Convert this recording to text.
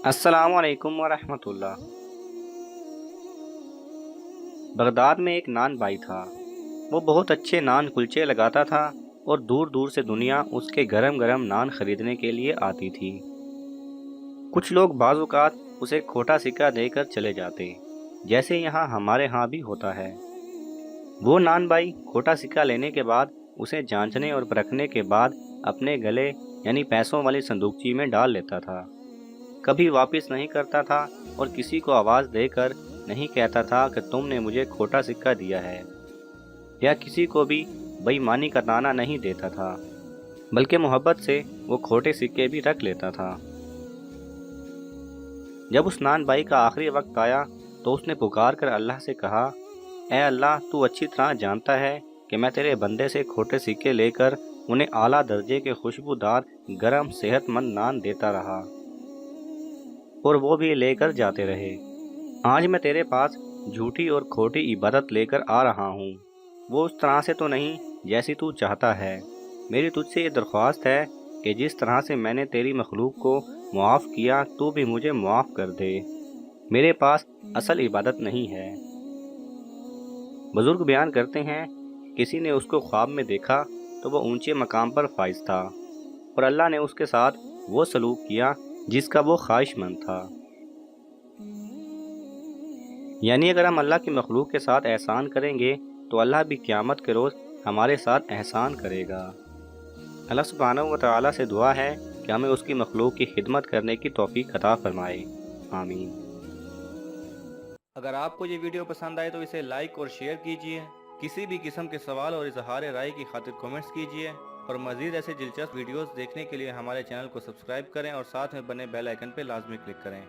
السلام علیکم ورحمۃ اللہ۔ بغداد میں ایک نان بائی تھا۔ وہ بہت اچھے نان کلچے لگاتا تھا اور دور دور سے دنیا اس کے گرم گرم نان خریدنے کے لیے آتی تھی۔ کچھ لوگ بعض اوقات اسے کھوٹا سکہ دے کر چلے جاتے، جیسے یہاں ہمارے ہاں بھی ہوتا ہے۔ وہ نان بائی کھوٹا سکہ لینے کے بعد اسے جانچنے اور پرکھنے کے بعد اپنے گلے یعنی پیسوں والی صندوقچی میں ڈال لیتا تھا۔ کبھی واپس نہیں کرتا تھا اور کسی کو آواز دے کر نہیں کہتا تھا کہ تم نے مجھے کھوٹا سکہ دیا ہے، یا کسی کو بھی بے ایمانی کا طعنہ نہیں دیتا تھا، بلکہ محبت سے وہ کھوٹے سکے بھی رکھ لیتا تھا۔ جب اس نان بائی کا آخری وقت آیا تو اس نے پکار کر اللہ سے کہا، اے اللہ، تو اچھی طرح جانتا ہے کہ میں تیرے بندے سے کھوٹے سکے لے کر انہیں اعلیٰ درجے کے خوشبودار گرم صحت مند نان دیتا رہا اور وہ بھی لے کر جاتے رہے۔ آج میں تیرے پاس جھوٹی اور کھوٹی عبادت لے کر آ رہا ہوں، وہ اس طرح سے تو نہیں جیسی تو چاہتا ہے۔ میری تجھ سے یہ درخواست ہے کہ جس طرح سے میں نے تیری مخلوق کو معاف کیا تو بھی مجھے معاف کر دے۔ میرے پاس اصل عبادت نہیں ہے۔ بزرگ بیان کرتے ہیں، کسی نے اس کو خواب میں دیکھا تو وہ اونچے مقام پر فائز تھا اور اللہ نے اس کے ساتھ وہ سلوک کیا جس کا وہ خواہش مند تھا۔ یعنی اگر ہم اللہ کی مخلوق کے ساتھ احسان کریں گے تو اللہ بھی قیامت کے روز ہمارے ساتھ احسان کرے گا۔ اللہ سبحانہ و تعالیٰ سے دعا ہے کہ ہمیں اس کی مخلوق کی خدمت کرنے کی توفیق عطا فرمائے، آمین۔ اگر آپ کو یہ ویڈیو پسند آئے تو اسے لائک اور شیئر کیجئے۔ کسی بھی قسم کے سوال اور اظہار رائے کی خاطر کومنٹس کیجئے اور مزید ایسے دلچسپ ویڈیوز دیکھنے کے لیے ہمارے چینل کو سبسکرائب کریں اور ساتھ میں بنے بیل آئیکن پہ لازمی کلک کریں۔